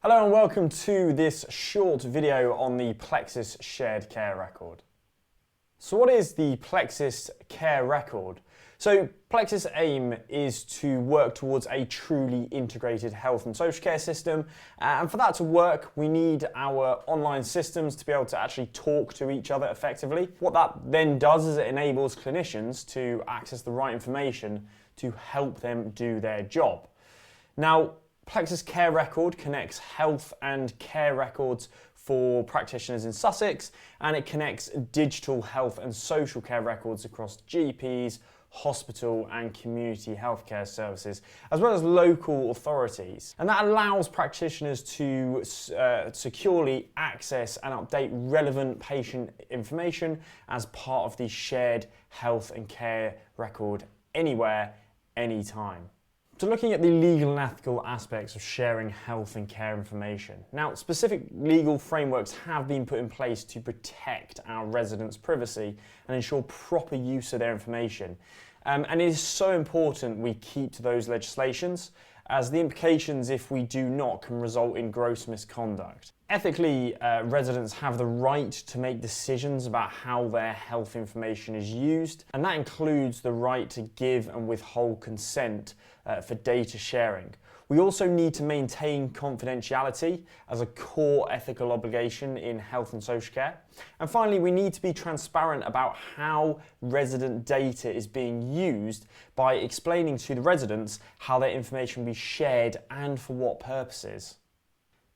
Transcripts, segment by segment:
Hello and welcome to this short video on the Plexus shared care record. So what is the Plexus care record? So Plexus' aim is to work towards a truly integrated health and social care system, and for that to work we need our online systems to be able to actually talk to each other effectively. What that then does is it enables clinicians to access the right information to help them do their job. Now, Plexus Care Record connects health and care records for practitioners in Sussex, and it connects digital health and social care records across GPs, hospital and community healthcare services, as well as local authorities. And that allows practitioners to securely access and update relevant patient information as part of the shared health and care record anywhere, anytime. So looking at the legal and ethical aspects of sharing health and care information. Now, specific legal frameworks have been put in place to protect our residents' privacy and ensure proper use of their information. And it is so important we keep to those legislations, as the implications if we do not can result in gross misconduct. Ethically, residents have the right to make decisions about how their health information is used, and that includes the right to give and withhold consent for data sharing. We also need to maintain confidentiality as a core ethical obligation in health and social care. And finally, we need to be transparent about how resident data is being used by explaining to the residents how their information will be shared and for what purposes.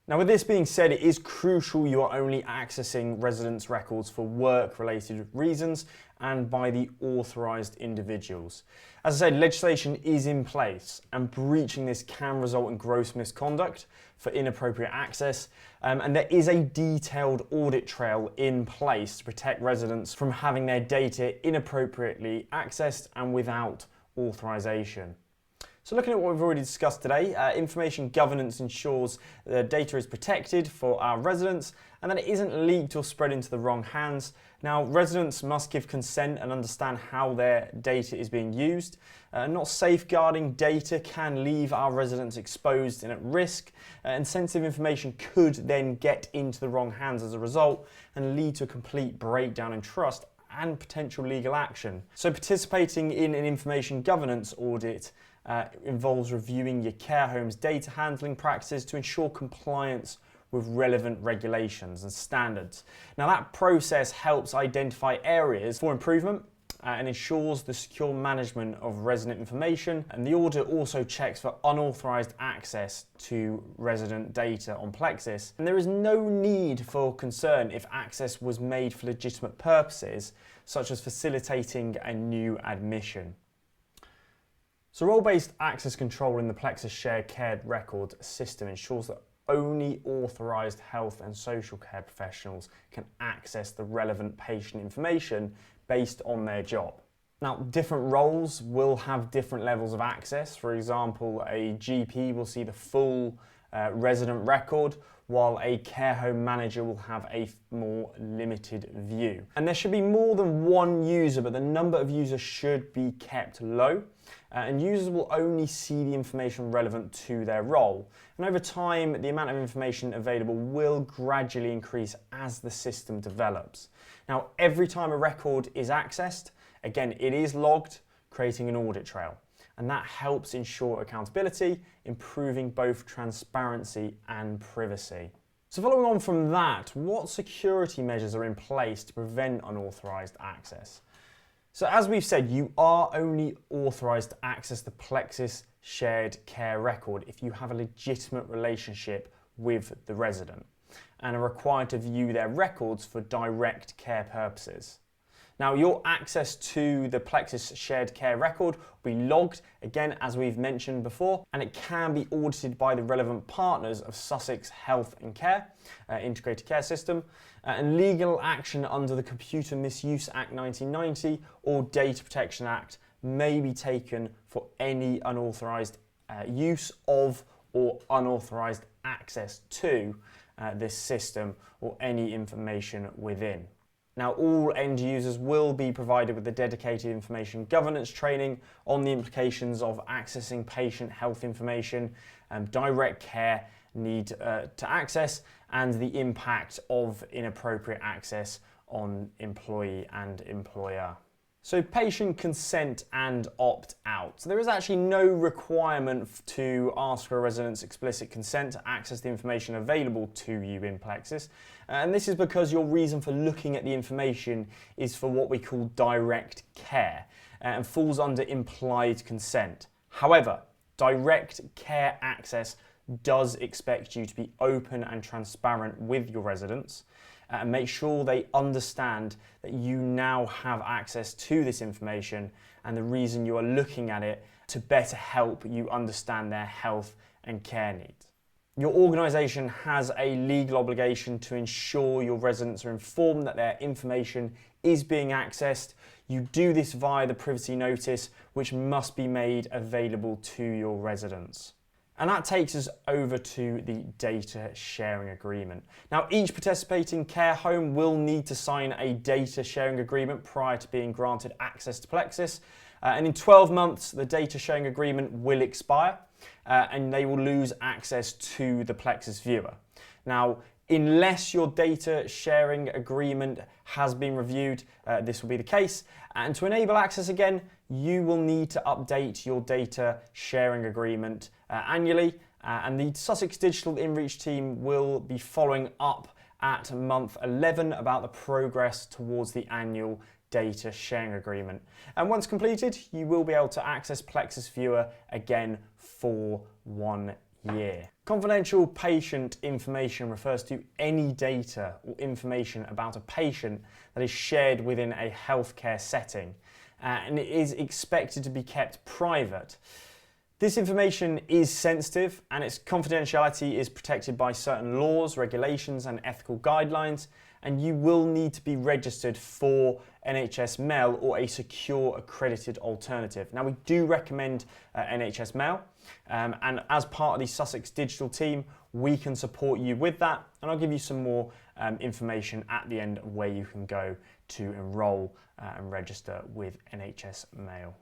Now, with this being said, it is crucial you are only accessing residents' records for work-related reasons and by the authorised individuals. As I said, legislation is in place, and breaching this can result in gross misconduct for inappropriate access, and there is a detailed audit trail in place to protect residents from having their data inappropriately accessed and without authorisation. So looking at what we've already discussed today, information governance ensures the data is protected for our residents and that it isn't leaked or spread into the wrong hands. Now, residents must give consent and understand how their data is being used. Not safeguarding data can leave our residents exposed and at risk, and sensitive information could then get into the wrong hands as a result and lead to a complete breakdown in trust and potential legal action. So participating in an information governance audit involves reviewing your care home's data handling practices to ensure compliance with relevant regulations and standards. Now, that process helps identify areas for improvement and ensures the secure management of resident information, and the audit also checks for unauthorised access to resident data on Plexus. And there is no need for concern if access was made for legitimate purposes, such as facilitating a new admission. So role-based access control in the Plexus shared care record system ensures that only authorised health and social care professionals can access the relevant patient information based on their job. Now, different roles will have different levels of access. For example, a GP will see the full resident record, while a care home manager will have a more limited view. And there should be more than one user, but the number of users should be kept low. And users will only see the information relevant to their role. And over time, the amount of information available will gradually increase as the system develops. Now, every time a record is accessed, again, it is logged, creating an audit trail. And that helps ensure accountability, improving both transparency and privacy. So following on from that, what security measures are in place to prevent unauthorised access? So as we've said, you are only authorised to access the Plexus shared care record if you have a legitimate relationship with the resident and are required to view their records for direct care purposes. Now, your access to the Plexus shared care record will be logged, again, as we've mentioned before, and it can be audited by the relevant partners of Sussex Health and Care, Integrated Care System, and legal action under the Computer Misuse Act 1990 or Data Protection Act may be taken for any unauthorised use of or unauthorised access to this system or any information within. Now, all end users will be provided with the dedicated information governance training on the implications of accessing patient health information, direct care need to access and the impact of inappropriate access on employee and employer. So patient consent and opt-out. So there is actually no requirement to ask for a resident's explicit consent to access the information available to you in Plexus. And this is because your reason for looking at the information is for what we call direct care and falls under implied consent. However, direct care access does expect you to be open and transparent with your residents and make sure they understand that you now have access to this information and the reason you are looking at it to better help you understand their health and care needs. Your organisation has a legal obligation to ensure your residents are informed that their information is being accessed. You do this via the privacy notice, which must be made available to your residents. And that takes us over to the data sharing agreement. Now, each participating care home will need to sign a data sharing agreement prior to being granted access to Plexus. And in 12 months, the data sharing agreement will expire and they will lose access to the Plexus viewer. Now, unless your data sharing agreement has been reviewed, this will be the case. And to enable access again, you will need to update your data sharing agreement annually. And the Sussex Digital InReach team will be following up at month 11 about the progress towards the annual data sharing agreement. And once completed, you will be able to access Plexus Viewer again for 1 year. Confidential patient information refers to any data or information about a patient that is shared within a healthcare setting, and it is expected to be kept private. This information is sensitive and its confidentiality is protected by certain laws, regulations and ethical guidelines, and you will need to be registered for NHS Mail or a secure accredited alternative. Now, we do recommend NHS Mail, and as part of the Sussex Digital team, we can support you with that, and I'll give you some more information at the end of where you can go to enrol and register with NHS Mail.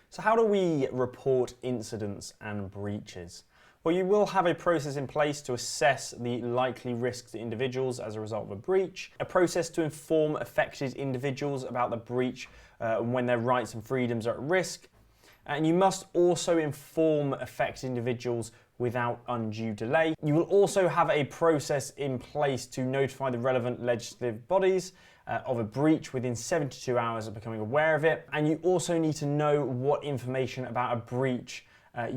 So how do we report incidents and breaches? Well, you will have a process in place to assess the likely risks to individuals as a result of a breach, a process to inform affected individuals about the breach and when their rights and freedoms are at risk, and you must also inform affected individuals without undue delay. You will also have a process in place to notify the relevant legislative bodies of a breach within 72 hours of becoming aware of it, and you also need to know what information about a breach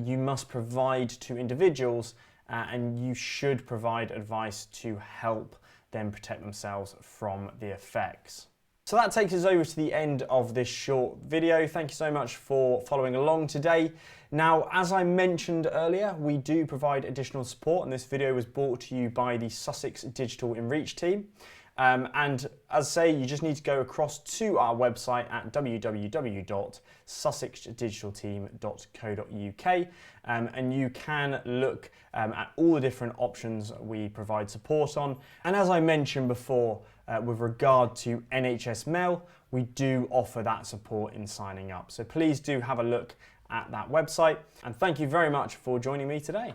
you must provide to individuals, and you should provide advice to help them protect themselves from the effects. So that takes us over to the end of this short video. Thank you so much for following along today. Now, as I mentioned earlier, we do provide additional support, and this video was brought to you by the Sussex Digital InReach team. And as I say, you just need to go across to our website at www.sussexdigitalteam.co.uk, and you can look at all the different options we provide support on. And as I mentioned before, with regard to NHS Mail, we do offer that support in signing up. So please do have a look at that website. And thank you very much for joining me today.